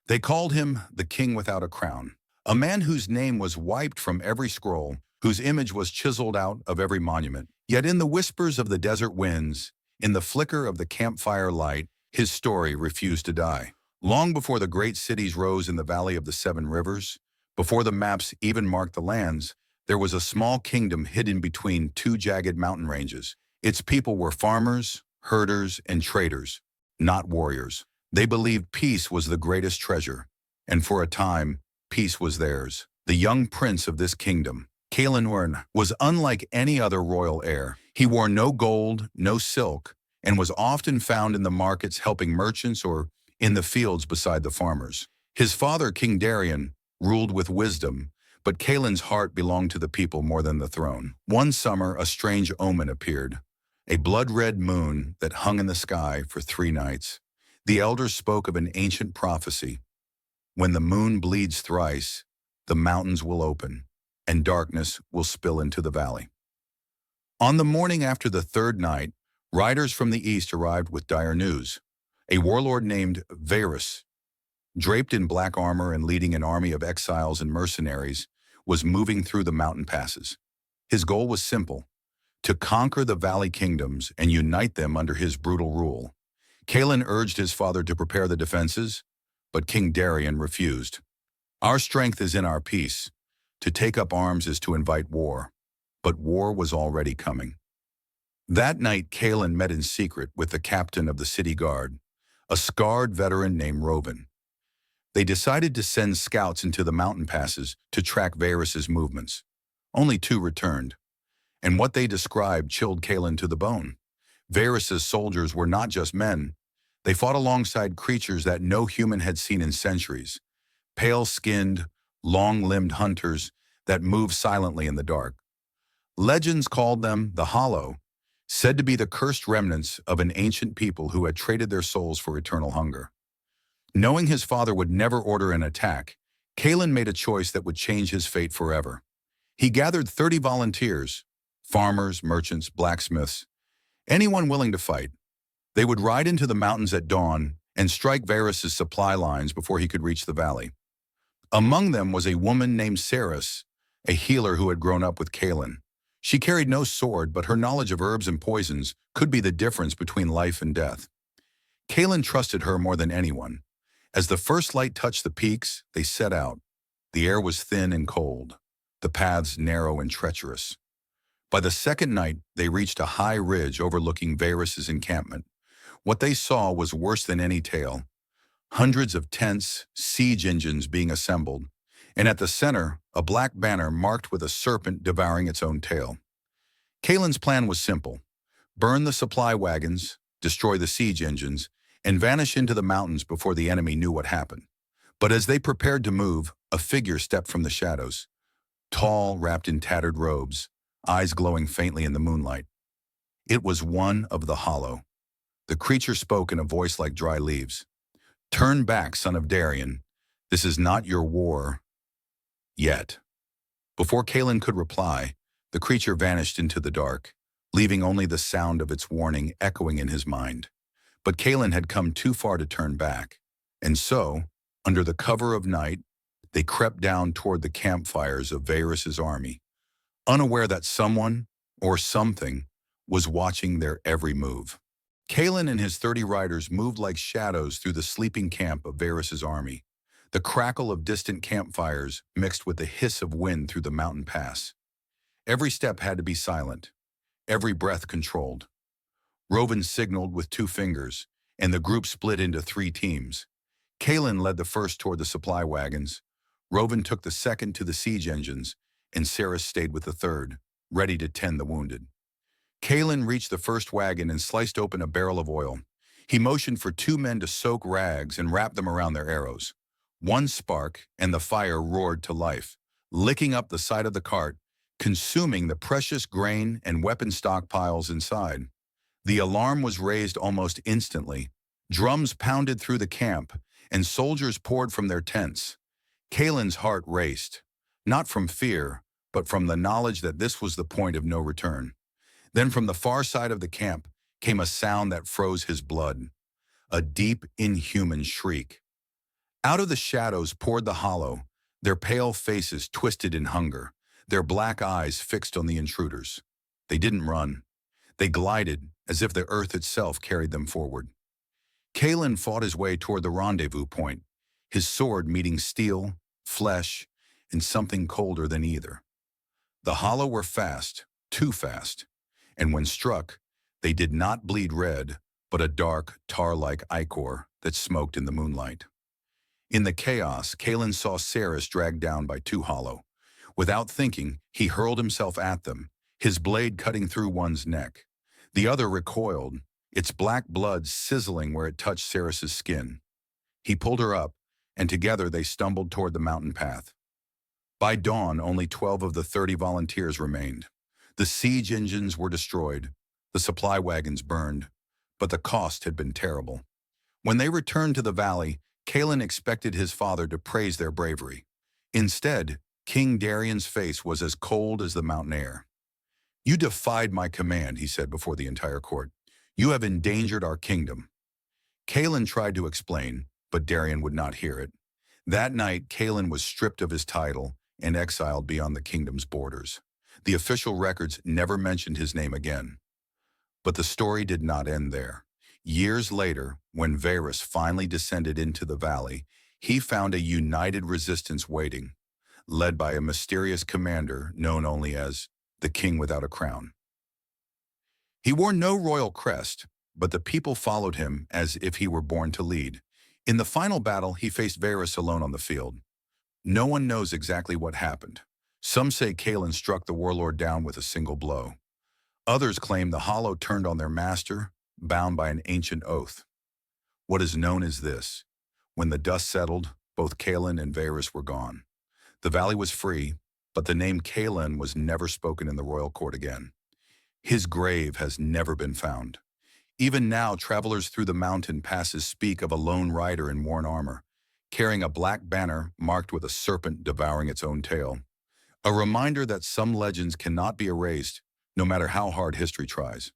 They called him the king without a crown, a man whose name was wiped from every scroll, whose image was chiseled out of every monument. Yet in the whispers of the desert winds, in the flicker of the campfire light, his story refused to die. Long before the great cities rose in the valley of the seven rivers, before the maps even marked the lands, there was a small kingdom hidden between two jagged mountain ranges. Its people were farmers, herders, and traders, not warriors. They believed peace was the greatest treasure, and for a time, peace was theirs. The young prince of this kingdom, Kaelan, was unlike any other royal heir. He wore no gold, no silk, and was often found in the markets helping merchants or in the fields beside the farmers. His father, King Darian, ruled with wisdom, but Kaelan's heart belonged to the people more than the throne. One summer, a strange omen appeared, a blood-red moon that hung in the sky for 3 nights. The elders spoke of an ancient prophecy. When the moon bleeds thrice, the mountains will open, and darkness will spill into the valley. On the morning after the 3rd night, riders from the east arrived with dire news. A warlord named Varus, draped in black armor and leading an army of exiles and mercenaries, was moving through the mountain passes. His goal was simple: to conquer the valley kingdoms and unite them under his brutal rule. Kaelan urged his father to prepare the defenses, but King Darian refused. "Our strength is in our peace. To take up arms is to invite war." But war was already coming. That night, Kaelan met in secret with the captain of the city guard, a scarred veteran named Rovan. They decided to send scouts into the mountain passes to track Varus's movements. Only 2 returned, and what they described chilled Kaelan to the bone. Varus's soldiers were not just men. They fought alongside creatures that no human had seen in centuries. Pale-skinned, long-limbed hunters that moved silently in the dark. Legends called them the Hollow, said to be the cursed remnants of an ancient people who had traded their souls for eternal hunger. Knowing his father would never order an attack, Kaelan made a choice that would change his fate forever. He gathered 30 volunteers, farmers, merchants, blacksmiths, anyone willing to fight. They would ride into the mountains at dawn and strike Varus's supply lines before he could reach the valley. Among them was a woman named Saris, a healer who had grown up with Kaelan. She carried no sword, but her knowledge of herbs and poisons could be the difference between life and death. Kaelan trusted her more than anyone. As the first light touched the peaks, they set out. The air was thin and cold, the paths narrow and treacherous. By the 2nd night, they reached a high ridge overlooking Varus's encampment. What they saw was worse than any tale. Hundreds of tents, siege engines being assembled, and at the center, a black banner marked with a serpent devouring its own tail. Kaelan's plan was simple: burn the supply wagons, destroy the siege engines, and vanish into the mountains before the enemy knew what happened. But as they prepared to move, a figure stepped from the shadows, tall, wrapped in tattered robes, eyes glowing faintly in the moonlight. It was one of the Hollow. The creature spoke in a voice like dry leaves. "Turn back, son of Darian. This is not your war yet." Before Kaelan could reply, the creature vanished into the dark, leaving only the sound of its warning echoing in his mind. But Kaelan had come too far to turn back, and so, under the cover of night, they crept down toward the campfires of Varus's army, unaware that someone, or something, was watching their every move. Kaelan and his 30 riders moved like shadows through the sleeping camp of Varus's army. The crackle of distant campfires mixed with the hiss of wind through the mountain pass. Every step had to be silent, every breath controlled. Rovan signaled with 2 fingers, and the group split into 3 teams. Kaelan led the first toward the supply wagons. Rovan took the second to the siege engines, and Saris stayed with the third, ready to tend the wounded. Kaelan reached the first wagon and sliced open a barrel of oil. He motioned for 2 men to soak rags and wrap them around their arrows. One spark, and the fire roared to life, licking up the side of the cart, consuming the precious grain and weapon stockpiles inside. The alarm was raised almost instantly. Drums pounded through the camp, and soldiers poured from their tents. Kaelan's heart raced, not from fear, but from the knowledge that this was the point of no return. Then from the far side of the camp came a sound that froze his blood, a deep, inhuman shriek. Out of the shadows poured the hollow, their pale faces twisted in hunger, their black eyes fixed on the intruders. They didn't run. They glided, as if the earth itself carried them forward. Kalen fought his way toward the rendezvous point, his sword meeting steel, flesh, and something colder than either. The hollow were fast, too fast, and when struck, they did not bleed red, but a dark, tar-like ichor that smoked in the moonlight. In the chaos, Kalen saw Saris dragged down by two hollow. Without thinking, he hurled himself at them, his blade cutting through one's neck. The other recoiled, its black blood sizzling where it touched Saris's skin. He pulled her up, and together they stumbled toward the mountain path. By dawn, only 12 of the 30 volunteers remained. The siege engines were destroyed, the supply wagons burned, but the cost had been terrible. When they returned to the valley, Kalen expected his father to praise their bravery. Instead, King Darian's face was as cold as the mountain air. "You defied my command," he said before the entire court. "You have endangered our kingdom." Kalen tried to explain, but Darian would not hear it. That night, Kalen was stripped of his title and exiled beyond the kingdom's borders. The official records never mentioned his name again. But the story did not end there. Years later, when Varys finally descended into the valley, he found a united resistance waiting, led by a mysterious commander known only as the King Without a Crown. He wore no royal crest, but the people followed him as if he were born to lead. In the final battle, he faced Varys alone on the field. No one knows exactly what happened. Some say Kalen struck the warlord down with a single blow. Others claim the Hollow turned on their master, bound by an ancient oath. What is known is this: when the dust settled, both Kalen and Varys were gone. The valley was free, but the name Kalen was never spoken in the royal court again. His grave has never been found. Even now, travelers through the mountain passes speak of a lone rider in worn armor, carrying a black banner marked with a serpent devouring its own tail. A reminder that some legends cannot be erased, no matter how hard history tries.